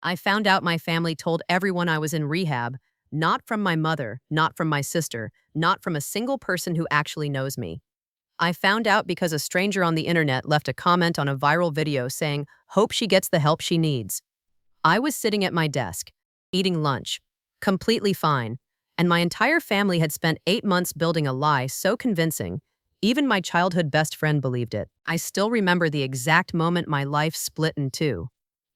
I found out my family told everyone I was in rehab, not from my mother, not from my sister, not from a single person who actually knows me. I found out because a stranger on the internet left a comment on a viral video saying, "Hope she gets the help she needs." I was sitting at my desk, eating lunch, completely fine, and my entire family had spent 8 months building a lie so convincing, even my childhood best friend believed it. I still remember the exact moment my life split in two.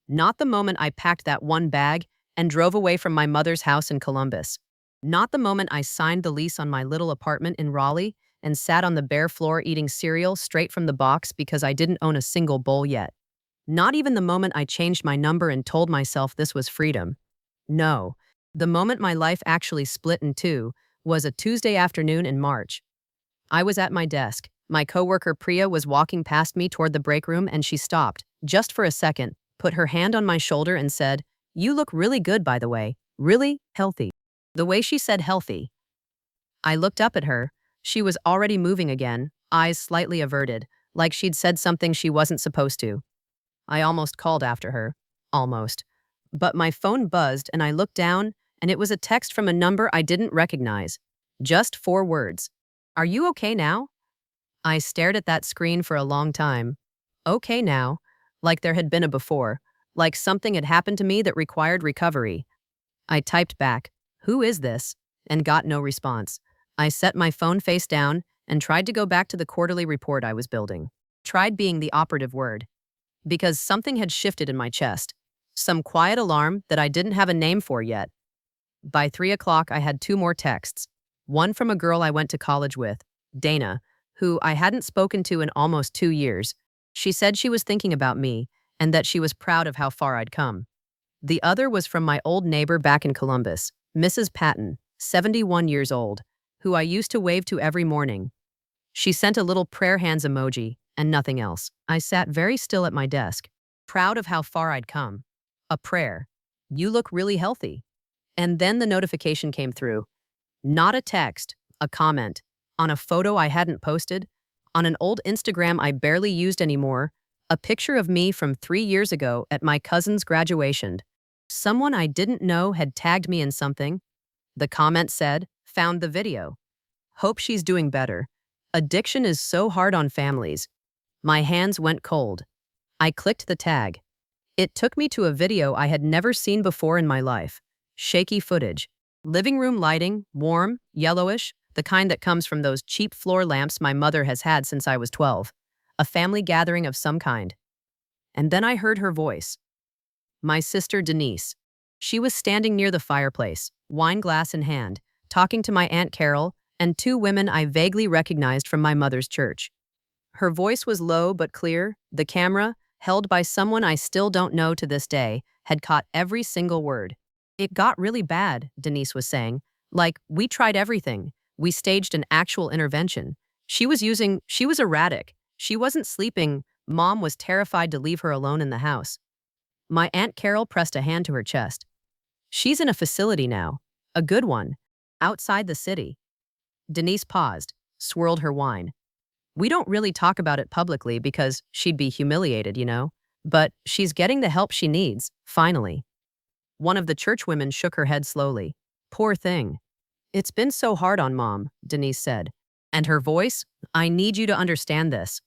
Not the moment I packed that one bag and drove away from my mother's house in Columbus. Not the moment I signed the lease on my little apartment in Raleigh and sat on the bare floor eating cereal straight from the box because I didn't own a single bowl yet. Not even the moment I changed my number and told myself this was freedom. No, the moment my life actually split in two was a Tuesday afternoon in March. I was at my desk. My coworker Priya was walking past me toward the break room and she stopped, just for a second, put her hand on my shoulder and said, "You look really good, by the way. Really healthy." The way she said healthy. I looked up at her. She was already moving again, eyes slightly averted, like she'd said something she wasn't supposed to. I almost called after her. Almost. But my phone buzzed and I looked down, and it was a text from a number I didn't recognize. Just 4 words. "Are you okay now?" I stared at that screen for a long time. Okay now, like there had been a before, like something had happened to me that required recovery. I typed back, "Who is this?" and got no response. I set my phone face down and tried to go back to the quarterly report I was building. Tried being the operative word. Because something had shifted in my chest. Some quiet alarm that I didn't have a name for yet. By 3 o'clock, I had 2 more texts. One from a girl I went to college with, Dana, who I hadn't spoken to in almost 2 years. She said she was thinking about me and that she was proud of how far I'd come. The other was from my old neighbor back in Columbus, Mrs. Patton, 71 years old, who I used to wave to every morning. She sent a little prayer hands emoji and nothing else. I sat very still at my desk, proud of how far I'd come. A prayer. "You look really healthy." And then the notification came through. Not a text, a comment, on a photo I hadn't posted, on an old Instagram I barely used anymore, a picture of me from 3 years ago at my cousin's graduation. Someone I didn't know had tagged me in something. The comment said, "Found the video. Hope she's doing better. Addiction is so hard on families." My hands went cold. I clicked the tag. It took me to a video I had never seen before in my life. Shaky footage. Living room lighting, warm, yellowish, the kind that comes from those cheap floor lamps my mother has had since I was 12. A family gathering of some kind. And then I heard her voice. My sister Denise. She was standing near the fireplace, wine glass in hand, talking to my Aunt Carol and 2 women I vaguely recognized from my mother's church. Her voice was low but clear. The camera, held by someone I still don't know to this day, had caught every single word. "It got really bad," Denise was saying. "Like, we tried everything. We staged an actual intervention. She was erratic. She wasn't sleeping. Mom was terrified to leave her alone in the house." My Aunt Carol pressed a hand to her chest. "She's in a facility now. A good one. Outside the city." Denise paused, swirled her wine. "We don't really talk about it publicly because she'd be humiliated, you know? But she's getting the help she needs, finally." One of the churchwomen shook her head slowly. "Poor thing. It's been so hard on Mom," Denise said. And her voice, "I need you to understand this."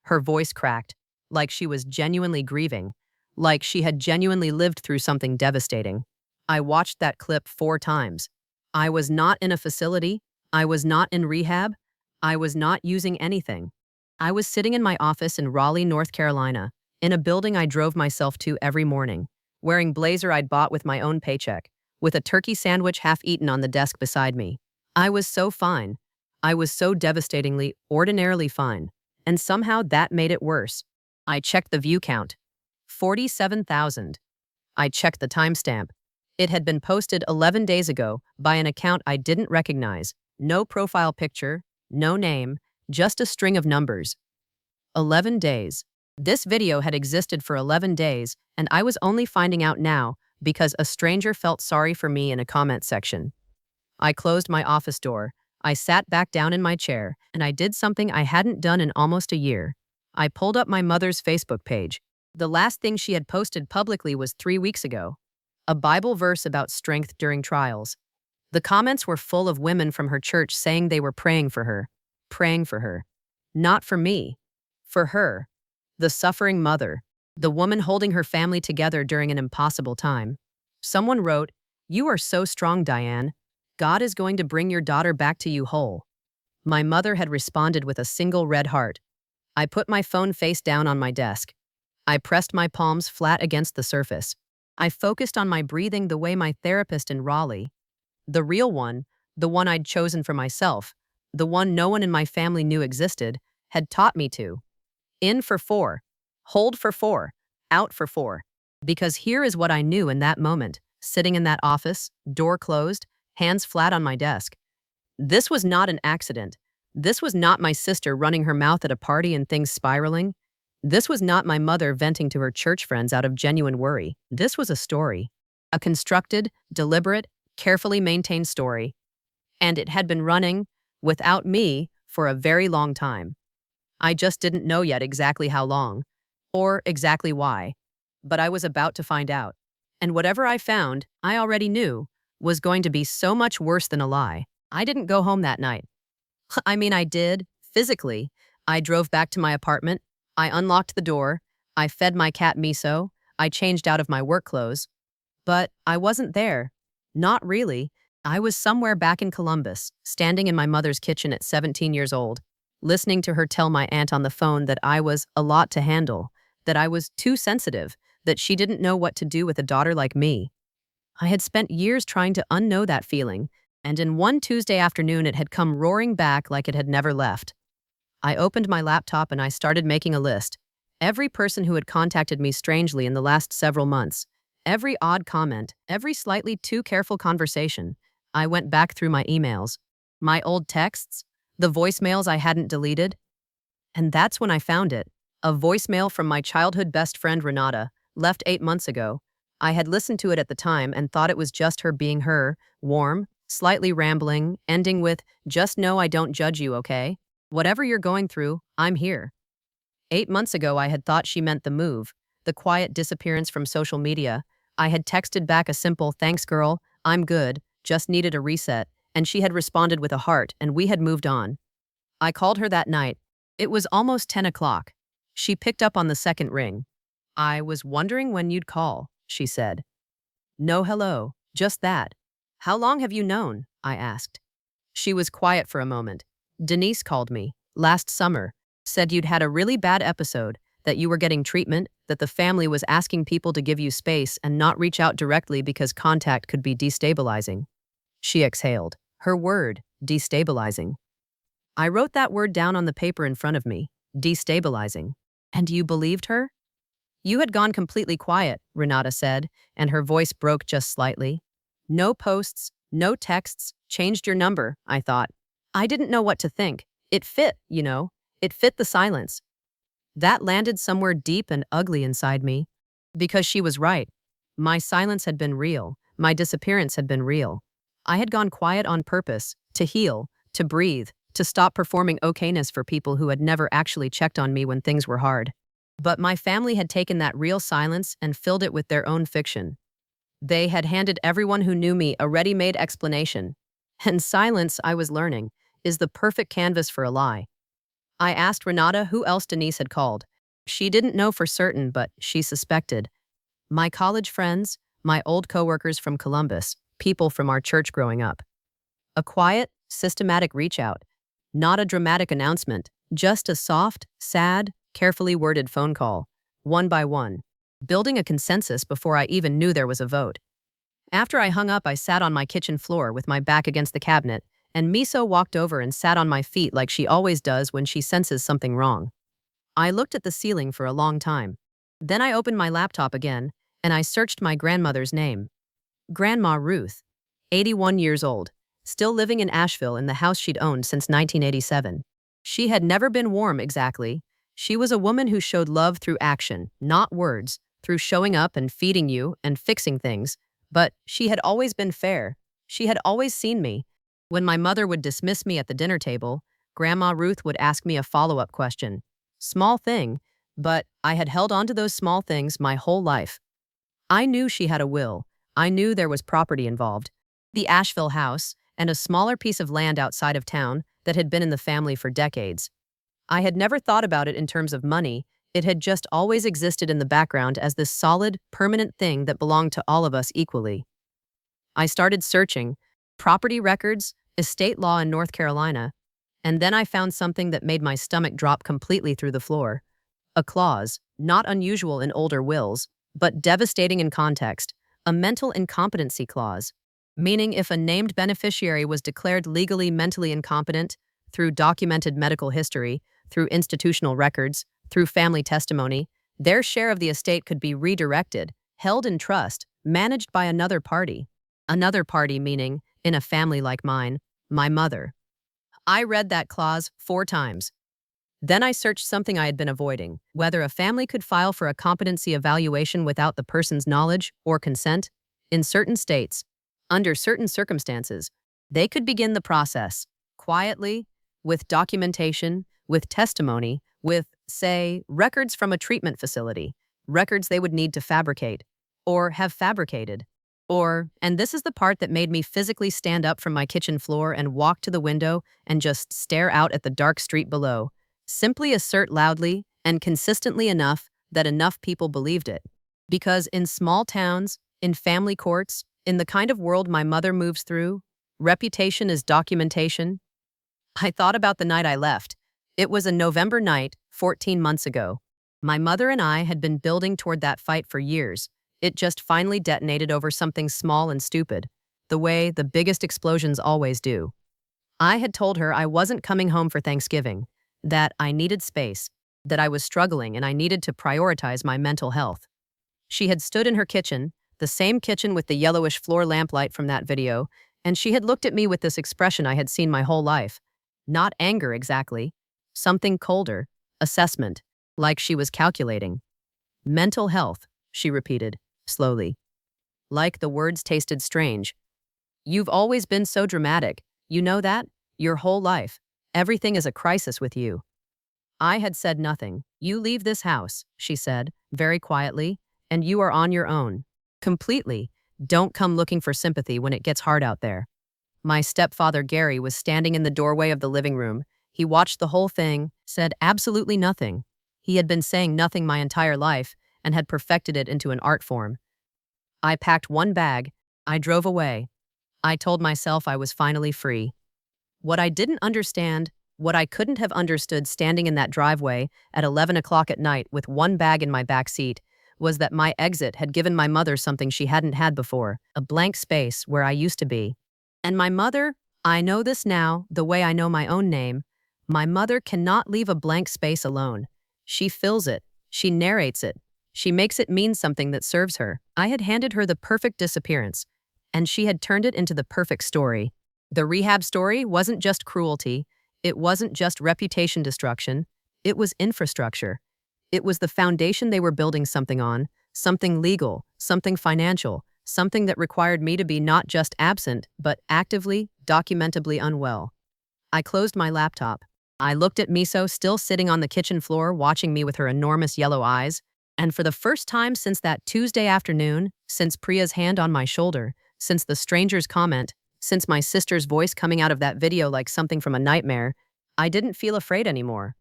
Her voice cracked, like she was genuinely grieving, like she had genuinely lived through something devastating. I watched that clip 4 times. I was not in a facility. I was not in rehab. I was not using anything. I was sitting in my office in Raleigh, North Carolina, in a building I drove myself to every morning, wearing blazer I'd bought with my own paycheck, with a turkey sandwich half-eaten on the desk beside me. I was so fine. I was so devastatingly, ordinarily fine. And somehow that made it worse. I checked the view count. 47,000. I checked the timestamp. It had been posted 11 days ago by an account I didn't recognize. No profile picture, no name, just a string of numbers. 11 days. This video had existed for 11 days, and I was only finding out now because a stranger felt sorry for me in a comment section. I closed my office door. I sat back down in my chair, and I did something I hadn't done in almost a year. I pulled up my mother's Facebook page. The last thing she had posted publicly was 3 weeks ago. a Bible verse about strength during trials. The comments were full of women from her church saying they were praying for her. Praying for her. Not for me. For her. The suffering mother. The woman holding her family together during an impossible time. Someone wrote, "You are so strong, Diane. God is going to bring your daughter back to you whole." My mother had responded with a single red heart. I put my phone face down on my desk. I pressed my palms flat against the surface. I focused on my breathing the way my therapist in Raleigh, the real one, the one I'd chosen for myself, the one no one in my family knew existed, had taught me to. In for 4. Hold for 4. Out for 4. Because here is what I knew in that moment, sitting in that office, door closed, hands flat on my desk. This was not an accident. This was not my sister running her mouth at a party and things spiraling. This was not my mother venting to her church friends out of genuine worry. This was a story. A constructed, deliberate, carefully maintained story. And it had been running, without me, for a very long time. I just didn't know yet exactly how long, or exactly why. But I was about to find out. And whatever I found, I already knew, was going to be so much worse than a lie. I didn't go home that night. I mean, I did, physically. I drove back to my apartment. I unlocked the door. I fed my cat miso. I changed out of my work clothes. But I wasn't there. Not really. I was somewhere back in Columbus, standing in my mother's kitchen at 17 years old, listening to her tell my aunt on the phone that I was a lot to handle, that I was too sensitive, that she didn't know what to do with a daughter like me. I had spent years trying to unknow that feeling, and in one Tuesday afternoon it had come roaring back like it had never left. I opened my laptop and I started making a list. Every person who had contacted me strangely in the last several months. Every odd comment, every slightly too careful conversation. I went back through my emails, my old texts, the voicemails I hadn't deleted. And that's when I found it. A voicemail from my childhood best friend Renata, left 8 months ago. I had listened to it at the time and thought it was just her being her, warm, slightly rambling, ending with, "Just know I don't judge you, okay? Whatever you're going through, I'm here." 8 months ago, I had thought she meant the move, the quiet disappearance from social media. I had texted back a simple, "Thanks, girl, I'm good, just needed a reset," and she had responded with a heart, and we had moved on. I called her that night. It was almost 10 o'clock. She picked up on the second ring. "I was wondering when you'd call," she said. "No hello, just that." "How long have you known?" I asked. She was quiet for a moment. "Denise called me, last summer, said you'd had a really bad episode, that you were getting treatment, that the family was asking people to give you space and not reach out directly because contact could be destabilizing." She exhaled. Her word, destabilizing. I wrote that word down on the paper in front of me, destabilizing. "And you believed her?" "You had gone completely quiet," Renata said, and her voice broke just slightly. "No posts, no texts, changed your number," I thought. I didn't know what to think. It fit, you know. It fit the silence. That landed somewhere deep and ugly inside me. Because she was right. My silence had been real. My disappearance had been real. I had gone quiet on purpose, to heal, to breathe, to stop performing okayness for people who had never actually checked on me when things were hard. But my family had taken that real silence and filled it with their own fiction. They had handed everyone who knew me a ready-made explanation. And silence, I was learning, is the perfect canvas for a lie. I asked Renata who else Denise had called. She didn't know for certain, but she suspected. My college friends, my old coworkers from Columbus, people from our church growing up. A quiet, systematic reach out. Not a dramatic announcement, just a soft, sad, carefully worded phone call, one by one, building a consensus before I even knew there was a vote. After I hung up, I sat on my kitchen floor with my back against the cabinet, and Miso walked over and sat on my feet like she always does when she senses something wrong. I looked at the ceiling for a long time. Then I opened my laptop again, and I searched my grandmother's name. Grandma Ruth, 81 years old, still living in Asheville in the house she'd owned since 1987. She had never been warm exactly. She was a woman who showed love through action, not words, through showing up and feeding you and fixing things. But she had always been fair. She had always seen me. When my mother would dismiss me at the dinner table, Grandma Ruth would ask me a follow-up question. Small thing, but I had held on to those small things my whole life. I knew she had a will, I knew there was property involved. The Asheville house, and a smaller piece of land outside of town that had been in the family for decades. I had never thought about it in terms of money. It had just always existed in the background as this solid, permanent thing that belonged to all of us equally. I started searching property records, estate law in North Carolina, and then I found something that made my stomach drop completely through the floor. A clause, not unusual in older wills, but devastating in context, a mental incompetency clause, meaning if a named beneficiary was declared legally mentally incompetent through documented medical history, through institutional records, through family testimony, their share of the estate could be redirected, held in trust, managed by another party. Another party meaning, in a family like mine, my mother. I read that clause 4 times. Then I searched something I had been avoiding, whether a family could file for a competency evaluation without the person's knowledge or consent. In certain states, under certain circumstances, they could begin the process, quietly, with documentation, with testimony, with, say, records from a treatment facility, records they would need to fabricate, or have fabricated. Or, and this is the part that made me physically stand up from my kitchen floor and walk to the window and just stare out at the dark street below. Simply assert loudly and consistently enough that enough people believed it. Because in small towns, in family courts, in the kind of world my mother moves through, reputation is documentation. I thought about the night I left. It was a November night, 14 months ago. My mother and I had been building toward that fight for years. It just finally detonated over something small and stupid, the way the biggest explosions always do. I had told her I wasn't coming home for Thanksgiving, that I needed space, that I was struggling and I needed to prioritize my mental health. She had stood in her kitchen, the same kitchen with the yellowish floor lamplight from that video, and she had looked at me with this expression I had seen my whole life. Not anger exactly, something colder, assessment, like she was calculating. Mental health, she repeated, slowly. Like the words tasted strange. You've always been so dramatic, you know that? Your whole life. Everything is a crisis with you. I had said nothing. You leave this house, she said, very quietly, and you are on your own. Completely. Don't come looking for sympathy when it gets hard out there. My stepfather Gary was standing in the doorway of the living room. He watched the whole thing, said absolutely nothing. He had been saying nothing my entire life and had perfected it into an art form. I packed one bag. I drove away. I told myself I was finally free. What I didn't understand, what I couldn't have understood standing in that driveway at 11 o'clock at night with one bag in my back seat, was that my exit had given my mother something she hadn't had before, a blank space where I used to be. And my mother, I know this now, the way I know my own name, my mother cannot leave a blank space alone. She fills it. She narrates it. She makes it mean something that serves her. I had handed her the perfect disappearance, and she had turned it into the perfect story. The rehab story wasn't just cruelty. It wasn't just reputation destruction. It was infrastructure. It was the foundation they were building something on, something legal, something financial, something that required me to be not just absent, but actively, documentably unwell. I closed my laptop. I looked at Miso still sitting on the kitchen floor watching me with her enormous yellow eyes, and for the first time since that Tuesday afternoon, since Priya's hand on my shoulder, since the stranger's comment, since my sister's voice coming out of that video like something from a nightmare, I didn't feel afraid anymore.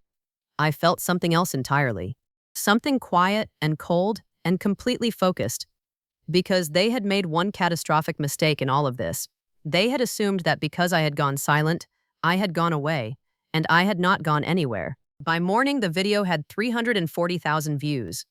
I felt something else entirely. Something quiet and cold and completely focused. Because they had made one catastrophic mistake in all of this. They had assumed that because I had gone silent, I had gone away, and I had not gone anywhere. By morning, the video had 340,000 views.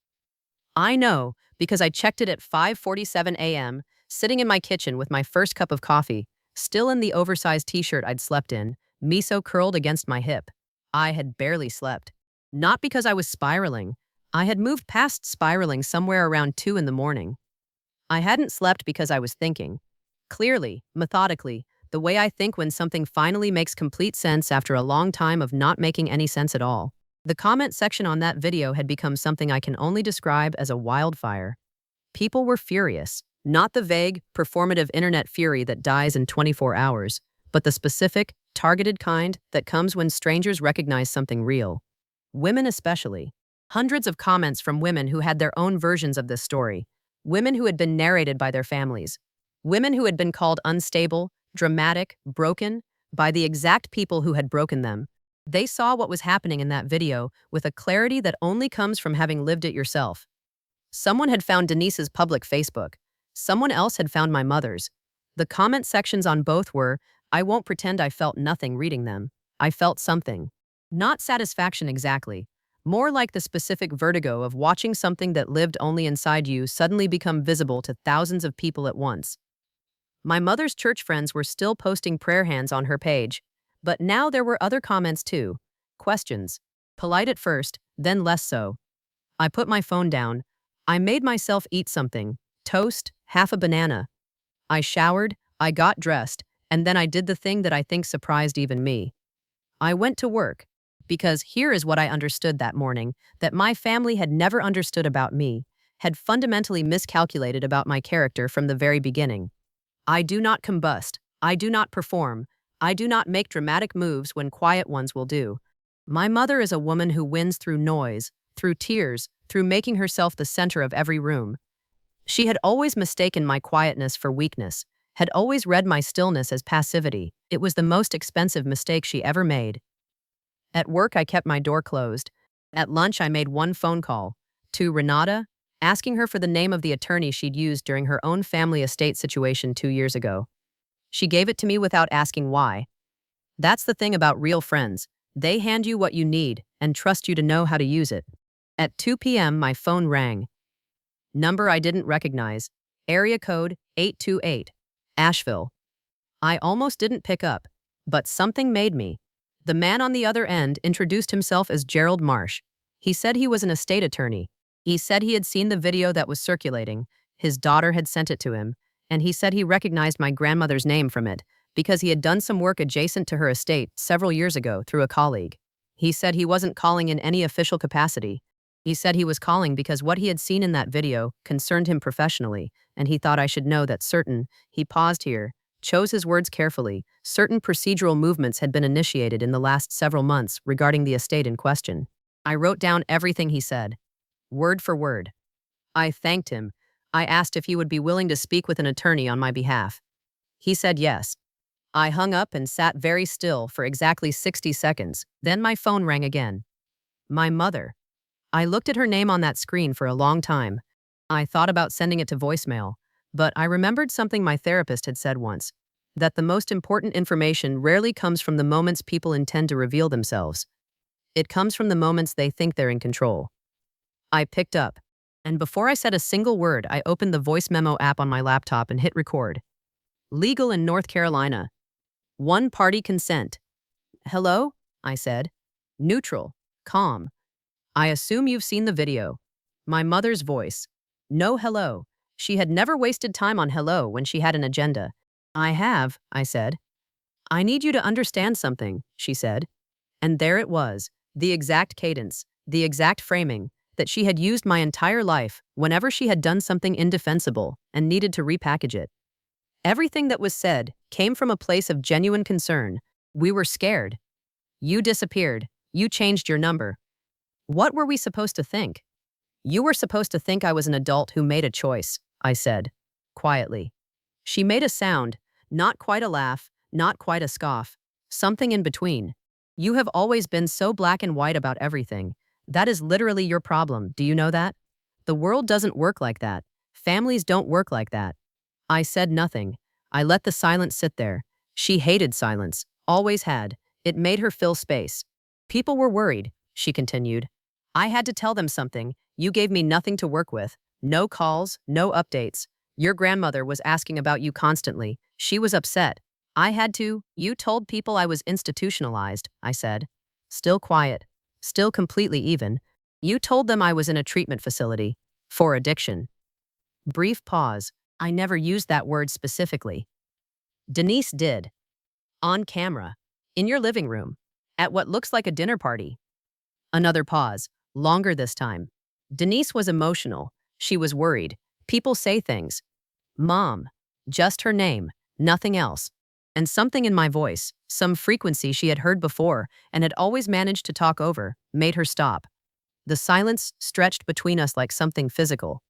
I know, because I checked it at 5:47 a.m., sitting in my kitchen with my first cup of coffee, still in the oversized t-shirt I'd slept in, Miso curled against my hip. I had barely slept. Not because I was spiraling. I had moved past spiraling somewhere around 2 in the morning. I hadn't slept because I was thinking. Clearly, methodically, the way I think when something finally makes complete sense after a long time of not making any sense at all. The comment section on that video had become something I can only describe as a wildfire. People were furious, not the vague, performative internet fury that dies in 24 hours, but the specific, targeted kind that comes when strangers recognize something real. Women especially. Hundreds of comments from women who had their own versions of this story. women who had been narrated by their families, women who had been called unstable, dramatic, broken by the exact people who had broken them. They saw what was happening in that video with a clarity that only comes from having lived it yourself. Someone had found Denise's public Facebook. Someone else had found my mother's. The comment sections on both were, "I won't pretend I felt nothing reading them. I felt something." Not satisfaction exactly. More like the specific vertigo of watching something that lived only inside you suddenly become visible to thousands of people at once. My mother's church friends were still posting prayer hands on her page, but now there were other comments too. Questions. Polite at first, then less so. I put my phone down. I made myself eat something. Toast, half a banana. I showered, I got dressed, and then I did the thing that I think surprised even me. I went to work. Because here is what I understood that morning, that my family had never understood about me, had fundamentally miscalculated about my character from the very beginning. I do not combust. I do not perform. I do not make dramatic moves when quiet ones will do. My mother is a woman who wins through noise, through tears, through making herself the center of every room. She had always mistaken my quietness for weakness, had always read my stillness as passivity. It was the most expensive mistake she ever made. At work, I kept my door closed. At lunch, I made one phone call to Renata, asking her for the name of the attorney she'd used during her own family estate situation 2 years ago. She gave it to me without asking why. That's the thing about real friends. They hand you what you need and trust you to know how to use it. At 2 p.m., my phone rang. Number I didn't recognize. Area code 828. Asheville. I almost didn't pick up, but something made me. The man on the other end introduced himself as Gerald Marsh. He said he was an estate attorney. He said he had seen the video that was circulating. His daughter had sent it to him, and he said he recognized my grandmother's name from it because he had done some work adjacent to her estate several years ago through a colleague. He said he wasn't calling in any official capacity. He said he was calling because what he had seen in that video concerned him professionally, and he thought I should know that he paused here, chose his words carefully, certain procedural movements had been initiated in the last several months regarding the estate in question. I wrote down everything he said, word for word. I thanked him. I asked if he would be willing to speak with an attorney on my behalf. He said yes. I hung up and sat very still for exactly 60 seconds. Then my phone rang again. My mother. I looked at her name on that screen for a long time. I thought about sending it to voicemail, but I remembered something my therapist had said once, that the most important information rarely comes from the moments people intend to reveal themselves. It comes from the moments they think they're in control. I picked up, and before I said a single word, I opened the voice memo app on my laptop and hit record. Legal in North Carolina. One-party consent. Hello? I said. Neutral. Calm. I assume you've seen the video. My mother's voice. No hello. She had never wasted time on hello when she had an agenda. I have, I said. I need you to understand something, she said. And there it was, the exact cadence, the exact framing, that she had used my entire life whenever she had done something indefensible and needed to repackage it. Everything that was said came from a place of genuine concern. We were scared. You disappeared. You changed your number. What were we supposed to think? You were supposed to think I was an adult who made a choice, I said, quietly. She made a sound, not quite a laugh, not quite a scoff, something in between. You have always been so black and white about everything. That is literally your problem, do you know that? The world doesn't work like that. Families don't work like that. I said nothing. I let the silence sit there. She hated silence, always had. It made her fill space. People were worried, she continued. I had to tell them something. You gave me nothing to work with. No calls, no updates. Your grandmother was asking about you constantly. She was upset. I had to. You told people I was institutionalized, I said. Still quiet. Still completely even. You told them I was in a treatment facility. For addiction. Brief pause. I never used that word specifically. Denise did. On camera. In your living room. At what looks like a dinner party. Another pause. Longer this time. Denise was emotional. She was worried. People say things. Mom. Just her name. Nothing else. And something in my voice, some frequency she had heard before and had always managed to talk over, made her stop. The silence stretched between us like something physical.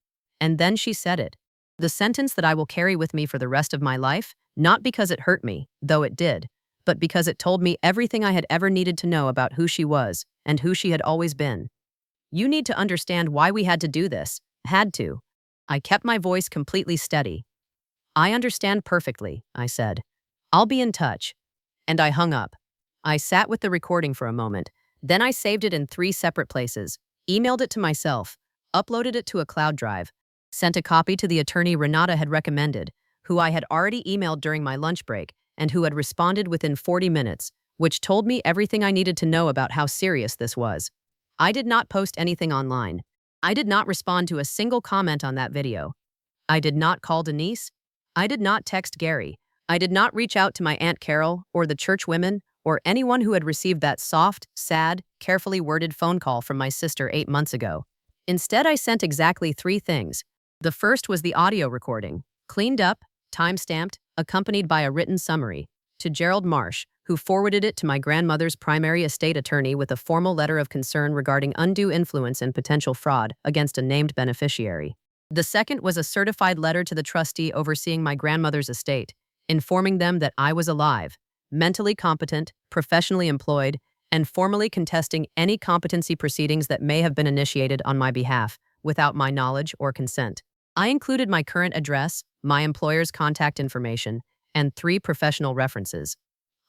And then she said it. The sentence that I will carry with me for the rest of my life, not because it hurt me, though it did, but because it told me everything I had ever needed to know about who she was and who she had always been. You need to understand why we had to do this. Had to. I kept my voice completely steady. I understand perfectly, I said. I'll be in touch. And I hung up. I sat with the recording for a moment. Then I saved it in 3 separate places, emailed it to myself, uploaded it to a cloud drive, sent a copy to the attorney Renata had recommended, who I had already emailed during my lunch break and who had responded within 40 minutes, which told me everything I needed to know about how serious this was. I did not post anything online. I did not respond to a single comment on that video. I did not call Denise. I did not text Gary. I did not reach out to my Aunt Carol or the church women or anyone who had received that soft, sad, carefully worded phone call from my sister 8 months ago. Instead, I sent exactly 3 things. The first was the audio recording, cleaned up, time-stamped, accompanied by a written summary, to Gerald Marsh, who forwarded it to my grandmother's primary estate attorney with a formal letter of concern regarding undue influence and potential fraud against a named beneficiary. The second was a certified letter to the trustee overseeing my grandmother's estate, informing them that I was alive, mentally competent, professionally employed, and formally contesting any competency proceedings that may have been initiated on my behalf, without my knowledge or consent. I included my current address, my employer's contact information, and 3 professional references.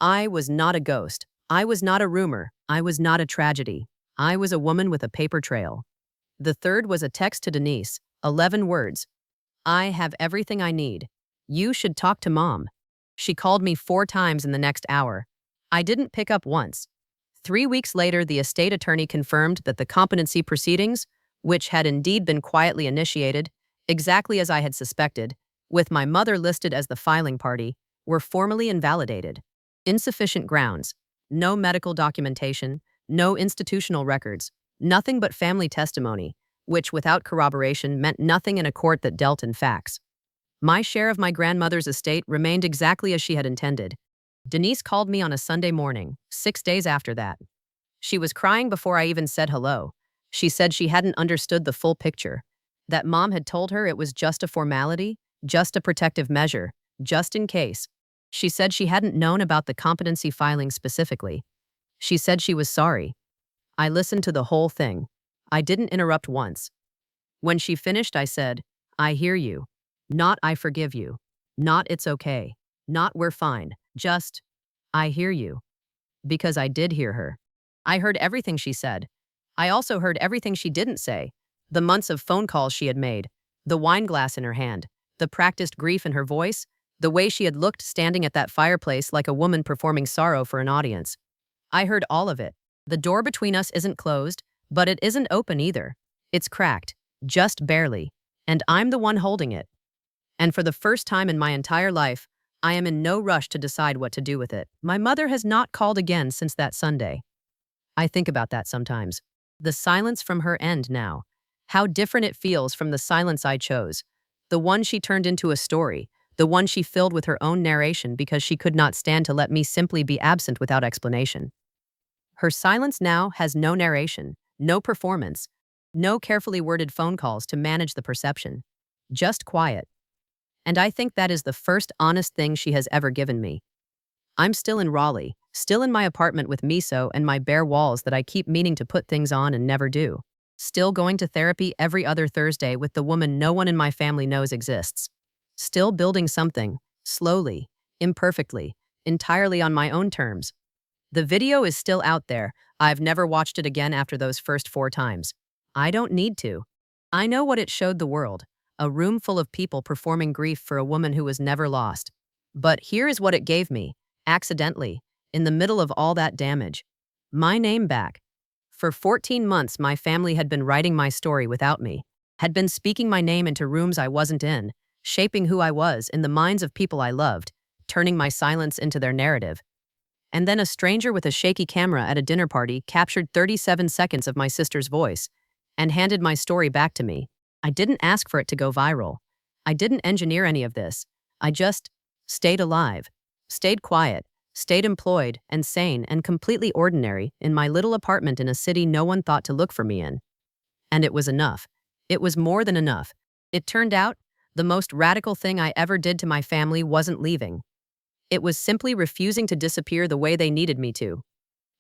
I was not a ghost. I was not a rumor. I was not a tragedy. I was a woman with a paper trail. The third was a text to Denise, 11 words. I have everything I need. You should talk to Mom. She called me 4 times in the next hour. I didn't pick up once. 3 weeks later, the estate attorney confirmed that the competency proceedings, which had indeed been quietly initiated, exactly as I had suspected, with my mother listed as the filing party, were formally invalidated. Insufficient grounds, no medical documentation, no institutional records, nothing but family testimony, which without corroboration meant nothing in a court that dealt in facts. My share of my grandmother's estate remained exactly as she had intended. Denise called me on a Sunday morning, 6 days after that. She was crying before I even said hello. She said she hadn't understood the full picture, that Mom had told her it was just a formality, just a protective measure, just in case. She said she hadn't known about the competency filing specifically. She said she was sorry. I listened to the whole thing. I didn't interrupt once. When she finished, I said, I hear you. Not I forgive you. Not it's okay. Not we're fine. Just, I hear you. Because I did hear her. I heard everything she said. I also heard everything she didn't say. The months of phone calls she had made, the wine glass in her hand, the practiced grief in her voice, the way she had looked standing at that fireplace like a woman performing sorrow for an audience. I heard all of it. The door between us isn't closed, but it isn't open either. It's cracked, just barely, and I'm the one holding it. And for the first time in my entire life, I am in no rush to decide what to do with it. My mother has not called again since that Sunday. I think about that sometimes. The silence from her end now. How different it feels from the silence I chose. The one she turned into a story. The one she filled with her own narration because she could not stand to let me simply be absent without explanation. Her silence now has no narration, no performance, no carefully worded phone calls to manage the perception. Just quiet. And I think that is the first honest thing she has ever given me. I'm still in Raleigh, still in my apartment with miso and my bare walls that I keep meaning to put things on and never do. Still going to therapy every other Thursday with the woman no one in my family knows exists. Still building something, slowly, imperfectly, entirely on my own terms. The video is still out there. I've never watched it again after those first 4 times. I don't need to. I know what it showed the world. A room full of people performing grief for a woman who was never lost. But here is what it gave me, accidentally, in the middle of all that damage. My name back. For 14 months, my family had been writing my story without me, had been speaking my name into rooms I wasn't in, shaping who I was in the minds of people I loved, turning my silence into their narrative. And then a stranger with a shaky camera at a dinner party captured 37 seconds of my sister's voice and handed my story back to me. I didn't ask for it to go viral. I didn't engineer any of this. I just stayed alive, stayed quiet, stayed employed and sane and completely ordinary in my little apartment in a city no one thought to look for me in. And it was enough. It was more than enough. It turned out the most radical thing I ever did to my family wasn't leaving. It was simply refusing to disappear the way they needed me to.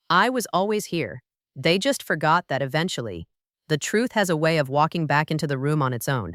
I was always here. They just forgot that eventually, the truth has a way of walking back into the room on its own.